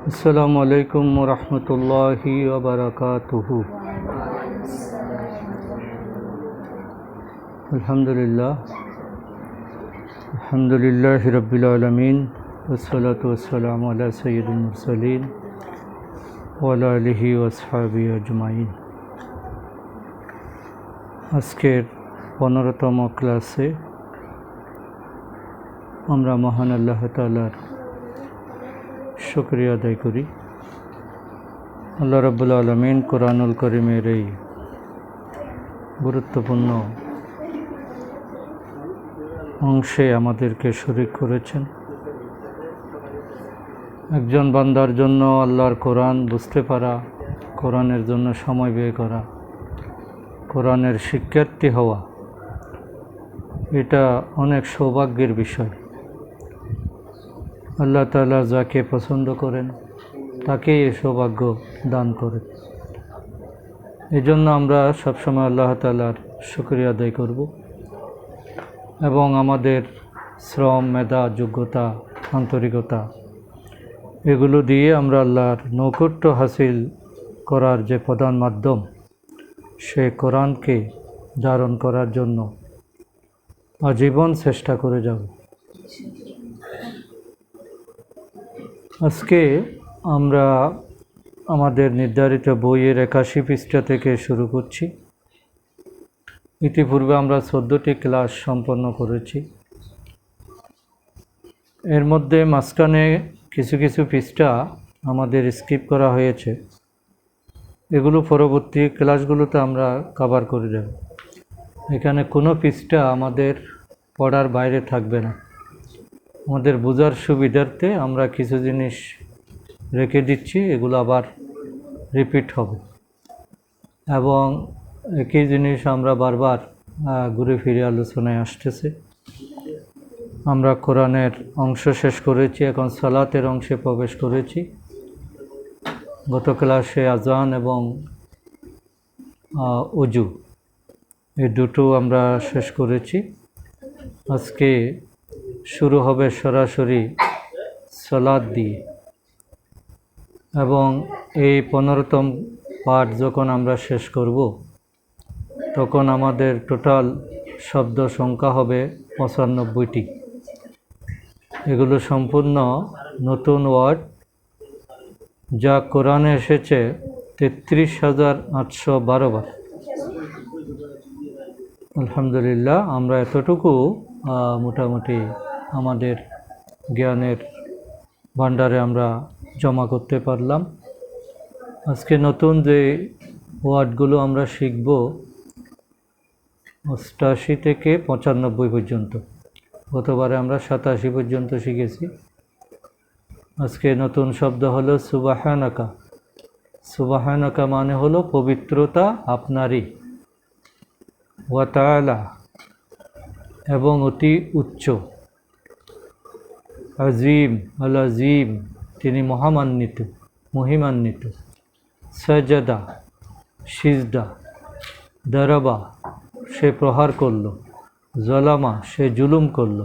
আসসালামু আলাইকুম ওয়া রাহমাতুল্লাহি ওয়া বারাকাতুহু। আলহামদুলিল্লাহি রাব্বিল আলামিন ওয়াসসালাতু ওয়াসসালামু আলা সাইয়্যিদিল মুরসালিন ওয়া আলা আলিহি ওয়া আসহাবিহি আজমাইন। আজকের 15তম ক্লাসে আমরা মহান আল্লাহ তাআলার শুকরিয়া আদায় করি। আল্লাহ রাব্বুল আলামিন কোরআনুল কারীমের এই গুরুত্বপূর্ণ অংশে আমাদেরকে শরীক করেছেন। একজন বান্দার জন্য আল্লাহর কোরআন বুঝতে পারা, কোরআনের জন্য সময় ব্যয় করা, কোরআনের শিক্ষার্থী হওয়া, এটা অনেক সৌভাগ্যের বিষয়। আল্লাহ তাআলা যাকে পছন্দ করেন তাকেই এই সৌভাগ্য দান করেন। এজন্য আমরা সবসময় আল্লাহ তাআলার শুকরিয়া আদায় করব এবং আমাদের শ্রম, মেধা, যোগ্যতা, আন্তরিকতা এগুলো দিয়ে আমরা আল্লাহর নৈকট্য হাসিল করার যে প্রধান মাধ্যম, সে কোরআনকে ধারণ করার জন্য আজীবন চেষ্টা করে যাব। আজকে আমরা আমাদের নির্ধারিত বইয়ের 81 পৃষ্ঠা থেকে শুরু করছি। ইতিপূর্বে আমরা 14টি ক্লাস সম্পন্ন করেছি। এর মধ্যে মাঝখানে কিছু কিছু পৃষ্ঠা আমাদের স্কিপ করা হয়েছে, এগুলো পরবর্তী ক্লাসগুলোতে আমরা কভার করে দেব। এখানে কোনো পৃষ্ঠা আমাদের পড়ার বাইরে থাকবে না। আমাদের বোঝার সুবিধার্থে আমরা কিছু জিনিস রেখে দিচ্ছি, এগুলো আবার রিপিট হবে এবং একই জিনিস আমরা বারবার ঘুরে ফিরে আলোচনায় আসতেছে। আমরা কোরআনের অংশ শেষ করেছি, এখন সালাতের অংশে প্রবেশ করেছি। গত ক্লাসে আজান এবং ওযু এই দুটো আমরা শেষ করেছি। আজকে শুরু হবে সরাসরি সালাত দিয়ে এবং এই 15তম পাঠ যখন আমরা শেষ করব তখন আমাদের টোটাল শব্দ সংখ্যা হবে 95টি। এগুলো সম্পূর্ণ নতুন ওয়ার্ড, যা কোরআনে এসেছে 33,812 বার। আলহামদুলিল্লাহ, আমরা এতটুকু মোটামুটি আমাদের জ্ঞানের ভাণ্ডারে আমরা জমা করতে পারলাম। আজকে নতুন যে ওয়ার্ডগুলো আমরা শিখব 88 থেকে 95 পর্যন্ত। গতবারে আমরা 87 পর্যন্ত শিখেছি। আজকে নতুন শব্দ হলো সুবহানাকা। সুবহানাকা মানে হলো পবিত্রতা আপনারই, ওয়া তাআলা এবং অতি উচ্চ, আজিম আল আজিম তিনি মহামান্বিত, মহিমান্বিত, সাজাদা সিজদা, দারাবা সে প্রহার করল, জলামা সে জুলুম করল,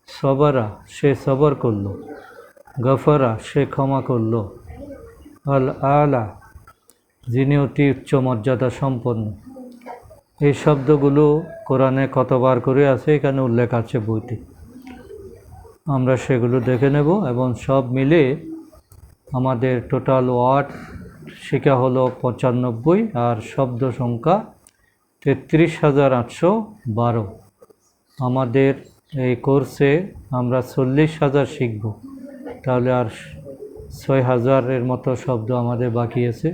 সবরা সে সবর করল, গফরা সে ক্ষমা করল, আল আলা যিনি অতি উচ্চ মর্যাদা সম্পন্ন। এই শব্দগুলো কোরআনে কতবার করে আছে এখানে উল্লেখ আছে বইতে, আমরা সেগুলো দেখে নেব এবং সব মিলে আমাদের টোটাল ওয়ার্ড শেখা হলো 95 আর শব্দ সংখ্যা 33,812। আমাদের এই কোর্সে আমরা 40,000 শিখব, তাহলে আর 6,000-এর মতো শব্দ আমাদের বাকি আছে,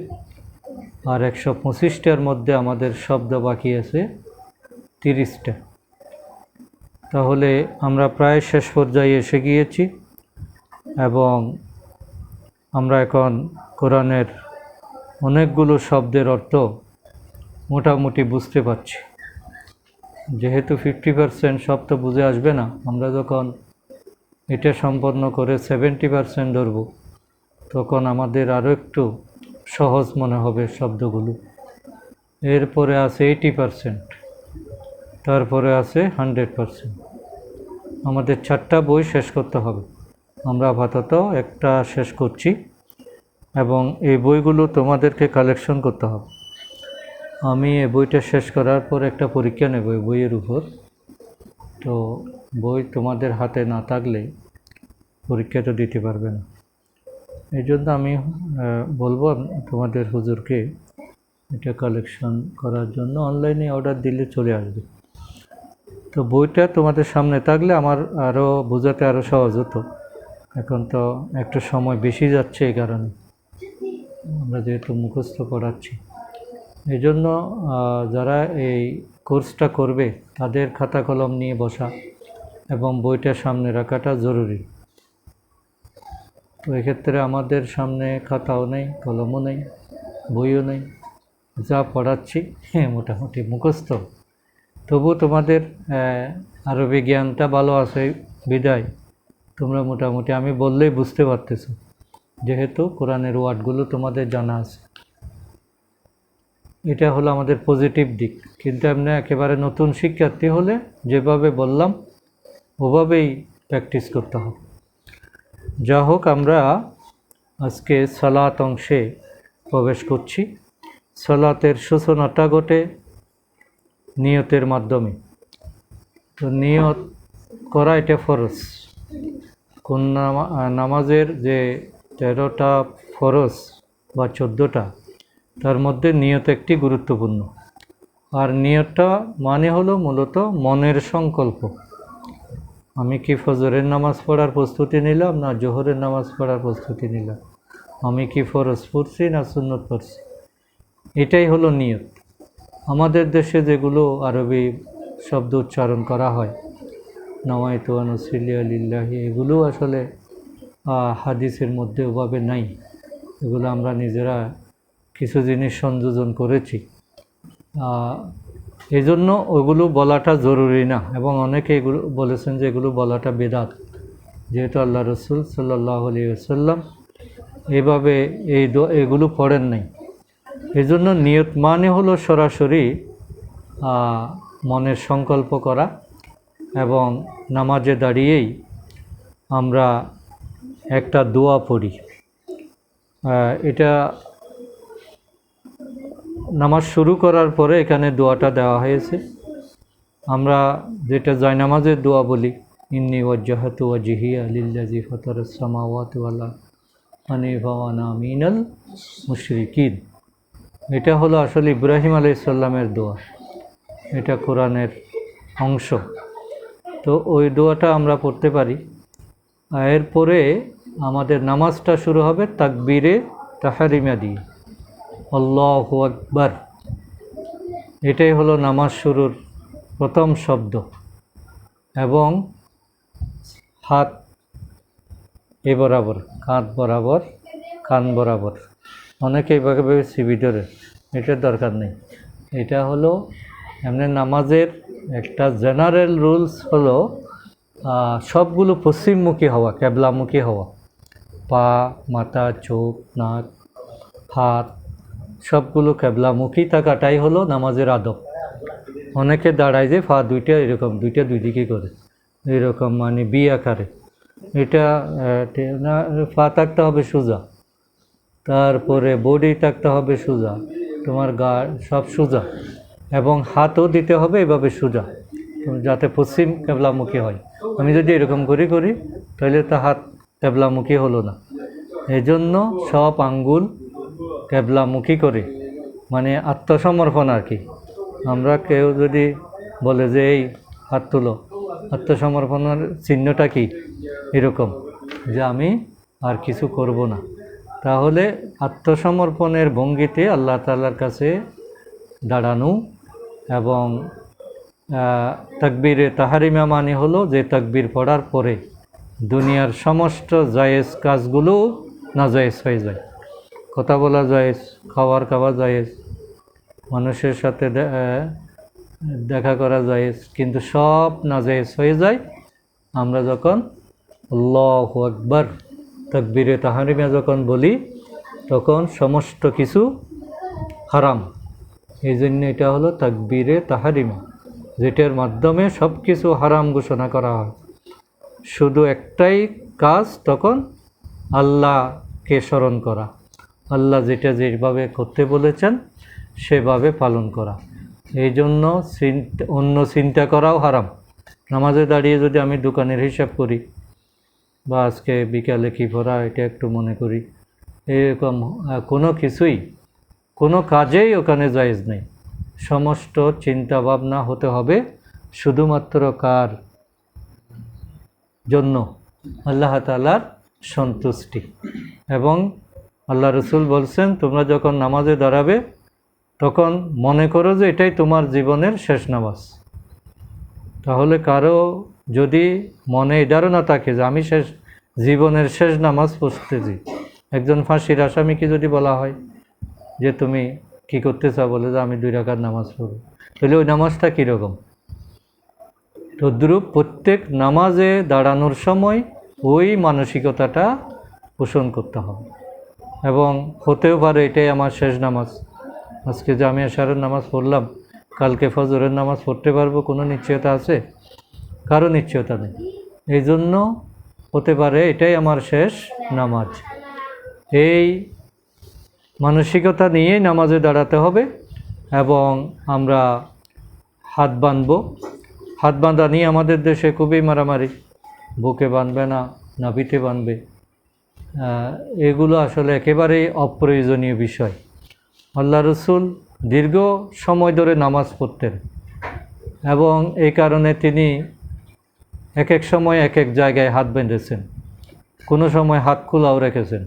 আর 125টার মধ্যে আমাদের শব্দ বাকি আছে 30টা। তাহলে আমরা প্রায় শেষ পর্যায়ে এসে গিয়েছি এবং আমরা এখন কোরআনের অনেকগুলো শব্দের অর্থ মোটামুটি বুঝতে পারছি। যেহেতু 50% শব্দ বুঝে আসবে না, আমরা যখন এটা সম্পন্ন করে 70% ধরব তখন আমাদের আরও একটু সহজ মনে হবে শব্দগুলো। এরপরে আছে 80%, তারপরে আছে 100%। আমাদের 4টা বই শেষ করতে হবে। আমরা আপাতত একটা শেষ করছি, এবং এই বইগুলো তোমাদেরকে কালেকশন করতে হবে। আমি এই বইটা শেষ করার পর একটা পরীক্ষা নেব এই বইয়ের উপর। তো বই তোমাদের হাতে না থাকলে পরীক্ষাটা দিতে পারবে না। এই জন্য আমি বলবো তোমাদের হুজুরকে এটা কালেকশন করার জন্য। অনলাইনে অর্ডার দিলে চলে আসবে। তো বইটা তোমাদের সামনে থাকলে আমার আরও বোঝাতে আরও সহজ হতো। এখন তো একটু সময় বেশি যাচ্ছে, এই কারণে আমরা যেহেতু মুখস্থ পড়াচ্ছি, এই জন্য যারা এই কোর্সটা করবে তাদের খাতা কলম নিয়ে বসা এবং বইটা সামনে রাখাটা জরুরি। তো এক্ষেত্রে আমাদের সামনে খাতাও নেই, কলমও নেই, বইও নেই, যা পড়াচ্ছি মোটামুটি মুখস্থ। তবু তোমাদের আরবি জ্ঞানটা ভালো আছে বিদায় তোমরা মোটামুটি আমি বললেই বুঝতে পারতেছো, যেহেতু কোরআনের ওয়ার্ডগুলো তোমাদের জানা আছে। এটা হলো আমাদের পজিটিভ দিক। কিন্তু এমনি একেবারে নতুন শিক্ষার্থী হলে যেভাবে বললাম ওভাবেই প্র্যাকটিস করতে হবে। যা হোক, আমরা আজকে সালাত অংশে প্রবেশ করছি। সালাতের সূচনাটা ঘটে নিয়তের মাধ্যমে। তো নিয়ত করা এটা ফরজ। কোন নামাজের যে 13টা ফরজ বা 14টা, তার মধ্যে নিয়ত একটি গুরুত্বপূর্ণ। আর নিয়তটা মানে হলো মূলত মনের সংকল্প। আমি কি ফজরের নামাজ পড়ার প্রস্তুতি নিলাম না জোহরের নামাজ পড়ার প্রস্তুতি নিলাম, আমি কি ফরজ পড়ছি না সুন্নত পড়ছি, এটাই হলো নিয়ত। আমাদের দেশে যেগুলো আরবি শব্দ উচ্চারণ করা হয়, নাওয়াইতু আন উসাল্লি লিল্লাহি, এগুলো আসলে হাদিসের মধ্যে ওভাবে নাই। এগুলো আমরা নিজেরা কিছু জিনিস সংযোজন করেছি। এই জন্য ওগুলো বলাটা জরুরি না, এবং অনেকে এগুলো বলেছেন যে এগুলো বলাটা বেদাত, যেহেতু আল্লাহ রসুল সাল্লাল্লাহু আলাইহি ওয়াসাল্লাম এইভাবে এগুলো পড়েন নাই। এই জন্য নিয়ত মানে হলো সরাসরি মনের সংকল্প করা, এবং নামাজে দাঁড়িয়েই আমরা একটা দোয়া পড়ি। এটা নামাজ শুরু করার পরে এখানে দোয়াটা দেওয়া হয়েছে। আমরা যেটা জায়নামাজের দোয়া বলি, ইন্নী ওয়াজ্জাহাতু ওয়াজহিয়া লিল্লাযী ফাতারাস সামাওয়াতি ওয়াল আরদ হানিফা ওয়া আনা মিনাল মুশরিকিন। এটা হলো আসলে ইব্রাহিম আলাইহিস সালামের দোয়া, এটা কোরআনের অংশ। তো ওই দোয়াটা আমরা পড়তে পারি। এরপরে আমাদের নামাজটা শুরু হবে তাকবীরে তাহরিমা দিয়ে, আল্লাহু আকবার। এটাই হলো নামাজ শুরুর প্রথম শব্দ। এবং হাত এ বরাবর, কাঁধ বরাবর, কান বরাবর। অনেকে এইভাবে ভেবেছি ভিতরে, এটার দরকার নেই। এটা হলো এমনি নামাজের একটা জেনারেল রুলস হলো সবগুলো পশ্চিমমুখী হওয়া, ক্যাবলামুখী হওয়া। পা, মাথা, চোখ, নাক, হাত সবগুলো ক্যাবলামুখী থাকাটাই হলো নামাজের আদব। অনেকে দাঁড়ায় যে পা দুইটা এরকম, দুইটা দুই দিকে করে এরকম, মানে বি আকারে। এটা না, পা থাকতে হবে সোজা, তারপরে বডি থাকতে হবে সোজা, তোমার গা সব সোজা, এবং হাতও দিতে হবে এভাবে সোজা, যাতে পশ্চিম ক্যাবলামুখী হয়। আমি যদি এরকম করি তাহলে তো হাত ক্যাবলামুখী হলো না। এজন্য সব আঙ্গুল ক্যাবলামুখী করে, মানে আত্মসমর্পণ আর কি। আমরা কেউ যদি বলে যে এই হাত তুলো, আত্মসমর্পণের চিহ্নটা কি? এরকম যে আমি আর কিছু করব না। তাহলে আত্মসমর্পণের ভঙ্গিতে আল্লাহ তাআলার কাছে দাঁড়ানো। এবং তাকবীরে তাহরিমা মানে হলো যে তাকবীর পড়ার পরে দুনিয়ার সমস্ত জায়েজ কাজগুলো নাজায়েজ হয়ে যায়। কথা বলা জায়েজ, খাওয়া জায়েজ, মানুষের সাথে দেখা করা জায়েজ, কিন্তু সব নাজায়েজ হয়ে যায় আমরা যখন আল্লাহু আকবার তাকবীরে তাহরিমা যখন বলি, তখন সমস্ত কিছু হারাম। এই জন্য এটা হলো তাকবীরে তাহরিমা, যেটার মাধ্যমে সব কিছু হারাম ঘোষণা করা হয়। শুধু একটাই কাজ তখন আল্লাহকে স্মরণ করা, আল্লাহ যেটা যেভাবে করতে বলেছেন সেভাবে পালন করা। এই জন্য অন্য চিন্তা করাও হারাম। নামাজে দাঁড়িয়ে যদি আমি দোকানের হিসাব করি বা আজকে বিকালে কী পড়া এটা একটু মনে করি, এরকম কোনো কিছুই, কোনো কাজেই ওখানে জায়েজ নেই। সমস্ত চিন্তা ভাবনা হতে হবে শুধুমাত্র কার জন্য? আল্লাহ তাআলার সন্তুষ্টি। এবং আল্লাহ রসুল বলছেন, তোমরা যখন নামাজে দাঁড়াবে তখন মনে করো যে এটাই তোমার জীবনের শেষ নামাজ। তাহলে কারো যদি মনে এই ধারণা থাকে যে আমি জীবনের শেষ নামাজ পড়তেছি, একজন ফাঁসির আসামিকে যদি বলা হয় যে তুমি কি করতে চাও, বলে যে আমি 2 রাকাত নামাজ পড়ব, তাহলে ওই নামাজটা কীরকম? তদ্রূপ প্রত্যেক নামাজে দাঁড়ানোর সময় ওই মানসিকতাটা পোষণ করতে হবে। এবং হতেও পারে এটাই আমার শেষ নামাজ। আজকে যে আমি এশারের নামাজ পড়লাম, কালকে ফজরের নামাজ পড়তে পারবো কোনো নিশ্চয়তা আছে? কারো নিশ্চয়তা নেই। এই জন্য হতে পারে এটাই আমার শেষ নামাজ। এই মানসিকতা নিয়েই নামাজে দাঁড়াতে হবে। এবং আমরা হাত বাঁধব। হাত বাঁধা নিয়ে আমাদের দেশে খুবই মারামারি, বুকে বাঁধবে না নাভিতে বাঁধবে। এগুলো আসলে একেবারেই অপ্রয়োজনীয় বিষয়। আল্লাহ রসুল দীর্ঘ সময় ধরে নামাজ পড়তেন এবং এই কারণে তিনি এক এক সময় এক এক জায়গায় হাত বেঁধেছেন। কোনো সময় হাত খোলাও রেখেছেন,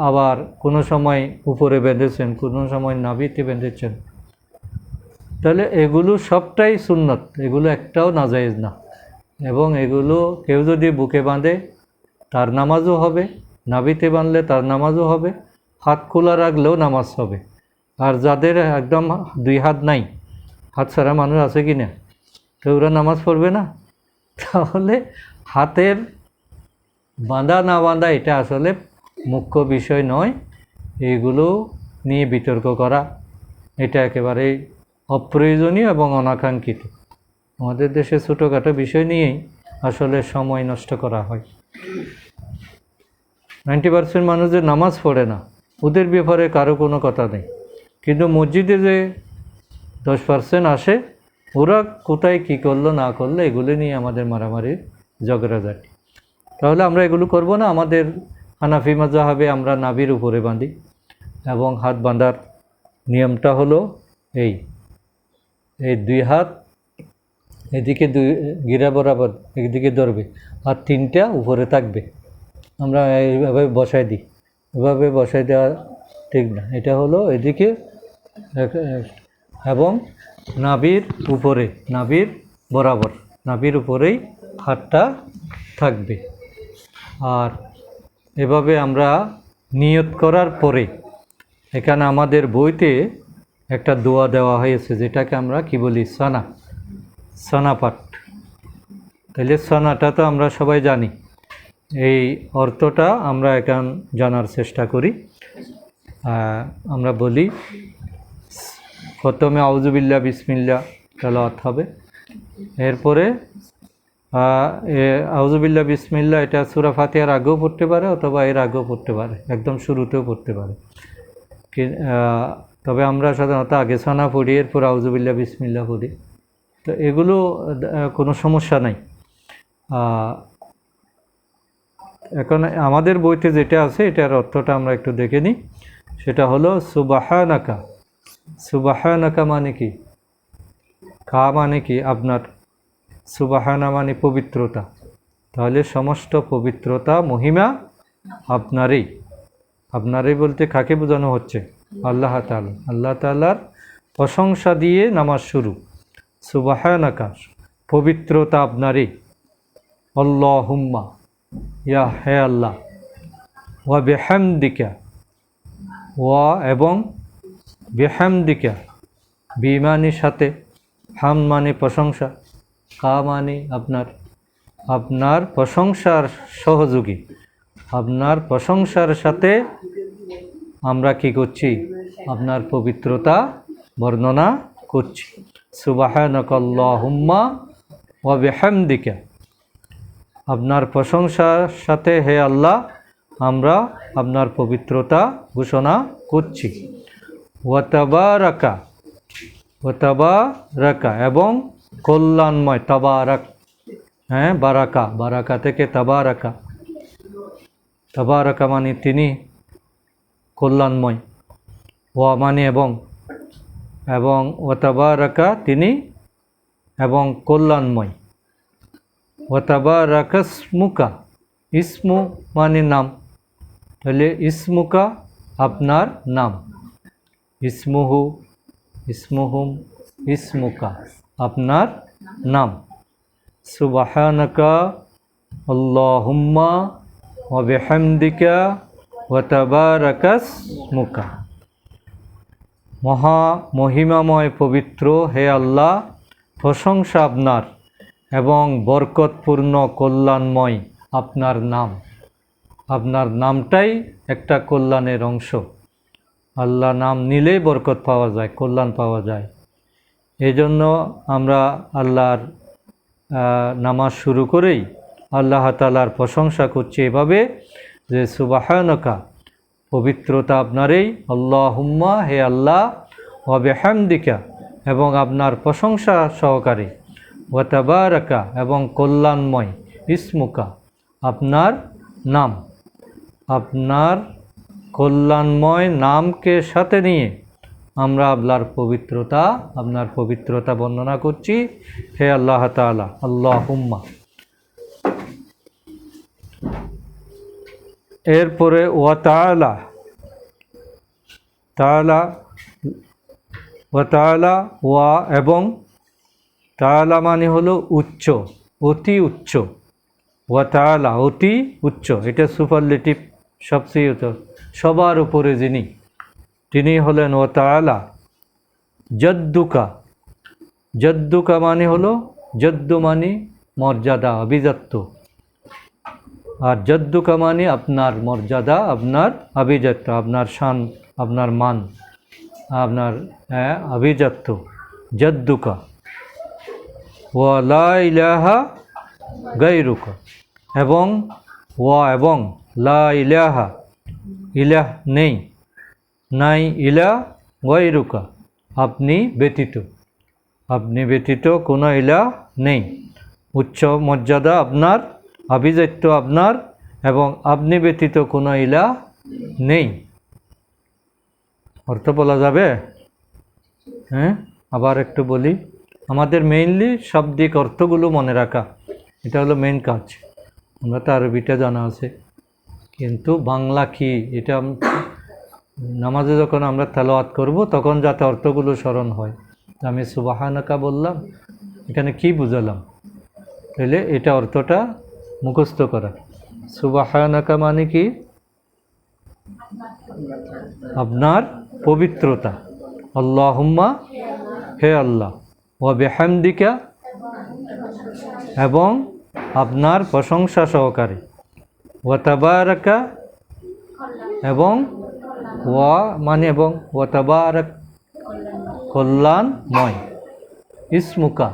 আবার কোনো সময় উপরে বেঁধেছেন, কোনো সময় নাভিতে বেঁধেছেন। তাহলে এগুলো সবটাই সুন্নত, এগুলো একটাও নাজায়েজ না। এবং এগুলো কেউ যদি বুকে বাঁধে তার নামাজও হবে, নাভিতে বাঁধলে তার নামাজও হবে, হাত খোলা রাখলেও নামাজ হবে। আর যাদের একদম 2 হাত নাই, হাত ছাড়া মানুষ আছে কি না, তো ওরা নামাজ পড়বে না? তাহলে হাতের বাঁধা না বাঁধা এটা আসলে মুখ্য বিষয় নয়। এইগুলো নিয়ে বিতর্ক করা এটা একেবারেই অপ্রয়োজনীয় এবং অনাকাঙ্ক্ষিত। আমাদের দেশে ছোটোখাটো বিষয় নিয়েই আসলে সময় নষ্ট করা হয়। 90% মানুষ যে নামাজ পড়ে না, ওদের ব্যাপারে কারো কোনো কথা নেই। কিন্তু মসজিদে যে 10% আসে, ওরা কোথায় কী করলো না করলো এগুলো নিয়ে আমাদের মারামারি ঝগড়াঝাটি। তাহলে আমরা এগুলো করব না। আমাদের হানাফি মাযহাবে আমরা নাভির উপরে বাঁধি এবং হাত বাঁধার নিয়মটা হলো এই 2 হাত এদিকে 2 গিরা বরাবর একদিকে ধরবে, আর 3টা উপরে থাকবে। আমরা এইভাবে বসাই দিই, এভাবে বসাই দেওয়া ঠিক না। এটা হলো এদিকে এবং নাভির উপরে, নাভির বরাবর, নাভির উপরেই হাতটা থাকবে। আর এভাবে আমরা নিয়ত করার পরে এখানে আমাদের বইতে একটা দোয়া দেওয়া হয়েছে, যেটাকে আমরা কি বলি, সানা পাঠ। তাহলে সানাটা তো আমরা সবাই জানি, এই অর্থটা আমরা এখন জানার চেষ্টা করি। আমরা বলি প্রথমে আউযুবিল্লাহ বিসমিল্লাহ তেলাওয়াত হবে, এরপরে আউযুবিল্লাহ বিসমিল্লাহ এটা সূরা ফাতিহার আগেও পড়তে পারে অথবা এর আগেও পড়তে পারে, একদম শুরুতেও পড়তে পারে। তবে আমরা সাধারণত আগে সানা পড়ি, এরপর আউযুবিল্লাহ বিসমিল্লাহ পড়ি। তো এগুলো কোনো সমস্যা নাই। এখন আমাদের বইতে যেটা আছে এটার অর্থটা আমরা একটু দেখে নিই। সেটা হলো সুবহানাকা। সুবহানাকা মানে কি? কা মানে কি? আপনার। সুবহানা মানে পবিত্রতা। তাহলে সমস্ত পবিত্রতা মহিমা আপনারই। আপনারই বলতে কাকে বোঝানো হচ্ছে? আল্লাহ তাআলা। আল্লাহ তাআলার প্রশংসা দিয়ে নামাজ শুরু। সুবহানাকা, পবিত্রতা আপনারই। আল্লাহুম্মা, ইয়া হে আল্লাহ। ওয়া বিহামদিকা, ওয়া এবং বিহামদিকা, বিমানের সাথে, হাম মানে প্রশংসা, কা মানে আপনার, আপনার প্রশংসার সহযোগী, আপনার প্রশংসার সাথে আমরা কি করছি? আপনার পবিত্রতা বর্ণনা করছি। সুবহানাকাল্লাহুম্মা ওয়া বিহামদিকা, আপনার প্রশংসার সাথে হে আল্লাহ আমরা আপনার পবিত্রতা ঘোষণা করছি। ওয়াতাবারাকা, ওয়াতাবারাকা এবং কল্যাণময়, তাবারাক, হ্যাঁ বারাকা, বারাকা থেকে তাবারাকা, তাবারাকা মানে তিনি কল্যাণময়, ওয়া মানে এবং, এবং ওয়াতাবারাকা তিনি এবং কল্যাণময়। ওয়াতাবারাকাসমুকা, ইসমু মানে নাম, তাহলে ইসমুকা আপনার নাম, ইসমুহু, ইসমুহুম, ইসমুকা আপনার নাম। সুবহানাকা আল্লাহুম্মা ওয়া বিহামদিকা ওয়া তাবারাকাসমুকা। মহা মহিমাময় পবিত্র হে আল্লাহ, প্রশংসা আপনার এবং বরকতপূর্ণ কল্যাণময় আপনার নাম। আপনার নামটাই একটা কল্যাণের অংশ। আল্লাহ নাম নিলেই বরকত পাওয়া যায়, কল্যাণ পাওয়া যায়। এই জন্য আমরা আল্লাহর নামাজ শুরু করেই আল্লাহ তাআলার প্রশংসা করছি এভাবে যে সুবহানাকা, পবিত্রতা আপনারই, আল্লাহুম্মা হে আল্লাহ, ওয়া বিহামদিকা এবং আপনার প্রশংসা সহকারে, ওয়া তাবারাকা এবং কল্যাণময়, ইসমুকা আপনার নাম। আপনার কল্যাণময় নামকে সাথে নিয়ে আমরা আপনার পবিত্রতা বর্ণনা করছি হে আল্লাহ তাআলা। আল্লাহুম্মা, এরপরে ওয়া তাআলা, তাআলা, ওয়া তাআলা, ওয়া এবং, তাআলা মানে হলো উচ্চ, অতি উচ্চ, ওয়া তাআলা অতি উচ্চ, এটা সুপারলেটিভ, সবচেয়ে সবার উপরে যিনি, তিনি হলেন ওয়া তাআলা। জদ্দুকা, জদ্দুকা মানে হলো, জদ্দু মানে মর্যাদা, আভিজাত্য, আর জদ্দুকা মানে আপনার মর্যাদা, আপনার আভিজাত্য, আপনার শান, আপনার মান, আপনার আভিজাত্য, জদ্দুকা। ওয়া লা ইলাহা গায়রুকা এবং, ওয়া এবং, লা ইলাহা ইলাহ নেই, নাই, ইলাহ গায়রুকা আপনি ব্যতীত, আপনি ব্যতীত কোনো ইলাহ নেই। উচ্চ মর্যাদা আপনার, আভিজাত্য আপনার, এবং আপনি ব্যতীত কোনো ইলাহ নেই। অর্থ বলা যাবে? হ্যাঁ, আবার একটু বলি। আমাদের মেইনলি শাব্দিক অর্থগুলো মনে রাখা, এটা হলো মেইন কাজ। আমরা তো আরবিটা জানা আছে, কিন্তু বাংলা কি এটা নামাজে যখন আমরা তেলাওয়াত করব তখন যাতে অর্থগুলো স্মরণ হয়। আমি সুবহানাকা বললাম, এখানে কি বুঝালাম, তাহলে এটা অর্থটা মুখস্থ করা। সুবহানাকা মানে কি? আপনার পবিত্রতা, আল্লাহুম্মা হে আল্লাহ, ওয়া বিহামদিকা এবং আপনার প্রশংসা সহকারে, ওয়া তাবারাকা এবং, ওয়া মানে এবং, ওয়া তাবারাক কল্যাণময়, ইসমুকা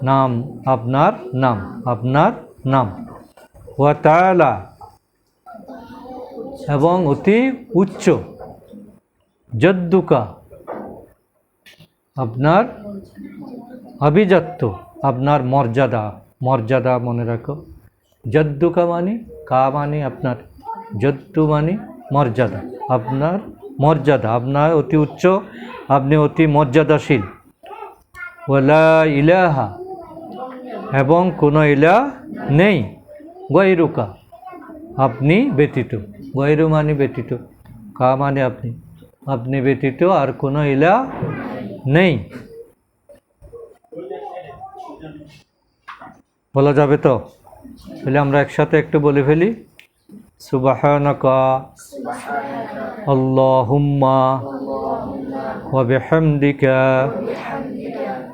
নাম, আপনার নাম, আপনার নাম, ওয়া তাআলা এবং অতি উচ্চ, জদ্দুকা আপনার আভিজাত্য, আপনার মর্যাদা, মর্যাদা মনে রাখো। জদ্দুকা মানে, কা মানে আপনার, জদ্দু মানে মর্যাদা, আপনার মর্যাদা, আপনার অতি উচ্চ, আপনি অতি মর্যাদাশীল। ওয়ালা ইলাহা এবং কোনো ইলাহ নেই, গায়রুকা আপনি ব্যতীত, গায়রু মানে ব্যতীত, কা মানে আপনি, আপনি ব্যতীত আর কোনো ইলাহ নেই। বলা যাবে তো? তাহলে আমরা একসাথে একটু বলে ফেলি। সুবহানাকা আল্লাহুম্মা ওয়া বিহামদিকা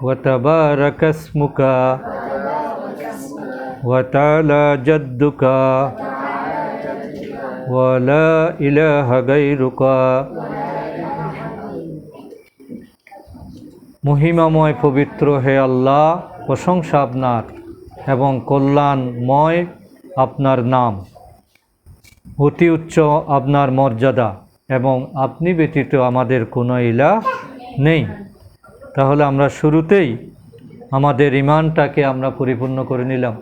ওয়া তাবারাকাসমুকা ওয়া তাআলা জাদ্দুকা ওয়া লা ইলাহা গায়রুকা। মহিমাময় পবিত্র হে আল্লাহ, প্রশংসা আপনার এবং কল্যাণময় আপনার নাম। অতি উচ্চ আপনার মর্যাদা এবং আপনি ব্যতীত আমাদের কোনো ইলাহ নেই। তাহলে আমরা শুরুতেই আমাদের ঈমানটাকে আমরা পরিপূর্ণ করে নিলাম।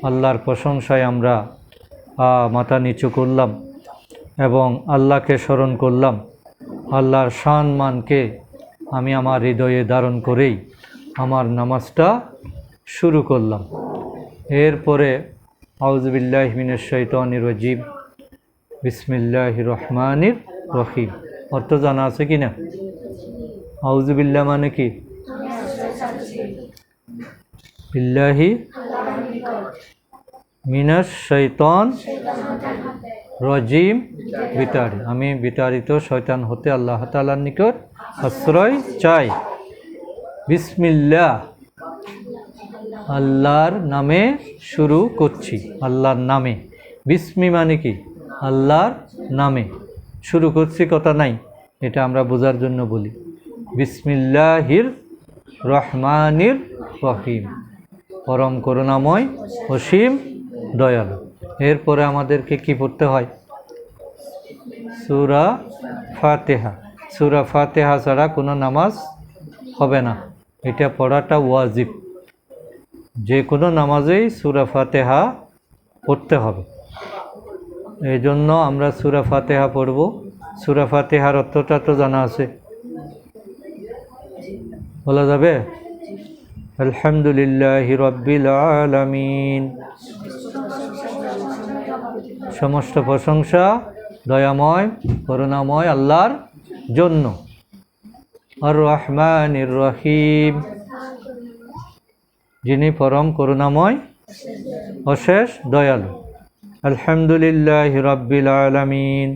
আল্লাহর প্রশংসায় আমরা মাথা নিচু করলাম এবং আল্লাহকে স্মরণ করলাম। আল্লাহর সম্মানকে আমি আমার হৃদয়ে ধারণ করেই আমার নামাজটা শুরু করলাম। এরপরে আউযু বিল্লাহি মিনাশ শাইতানির রাজিম, বিসমিল্লাহির রহমানির রহিম। অর্থ জানা আছে কি না? আউযু বিল্লাহ মানে কি? বিল্লাহি মিনাশ শাইতান রাজিম, আমি বিতাড়িত শয়তান হতে আল্লাহ তাআলার নিকট আশ্রয় চাই। বিসমিল্লাহ, আল্লাহর নামে শুরু করছি, আল্লাহর নামে। বিসমি মানে কি? আল্লাহর নামে শুরু করছি, কথা নাই, এটা আমরা বোঝার জন্য বলি। বিসমিল্লাহির রহমানির রহিম, পরম করুণাময় অসীম দয়ালু। এরপরে আমাদেরকে কি পড়তে হয়? সূরা ফাতিহা। সূরা ফাতিহা ছাড়া কোনো নামাজ হবে না, এটা পড়াটা ওয়াজিব। যে কোনো নামাজেই সূরা ফাতিহা পড়তে হবে। এই জন্য আমরা সূরা ফাতিহা পড়ব। সূরা ফাতিহার অর্থটা তো জানা আছে, বলা যাবে? আলহামদুলিল্লাহি রাব্বিল আলামিন, সমস্ত প্রশংসা দয়াময় করুণাময় আল্লাহর জন্য। আর রহমানির রহিম, যিনি পরম করুণাময় অশেষ দয়ালু। আলহামদুলিল্লাহি রাব্বিল আলামিন,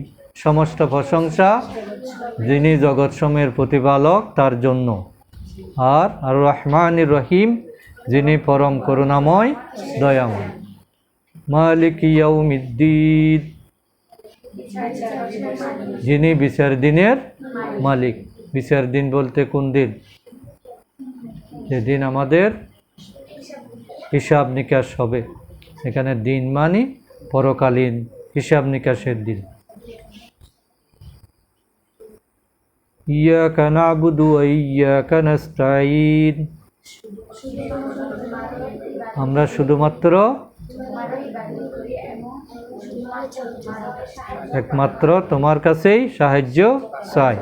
সমস্ত প্রশংসা যিনি জগৎসমূহের প্রতিপালক তার জন্য। আর আর রহমানির রহিম, যিনি পরম করুণাময় দয়াময়। মালিক ইয়াউমিদ্দিন, যিনি বিচার দিনের মালিক। বিচার দিন বলতে কোন দিন? যেদিন আমাদের হিসাব নিকাশ হবে। এখানে দিন মানে পরকালীন হিসাব নিকাশের দিন। ইয়াকা না'বুদু ওয়া ইয়াকা নাস্তাঈন, আমরা শুধুমাত্র একমাত্র তোমার কাছেই সাহায্য চাই।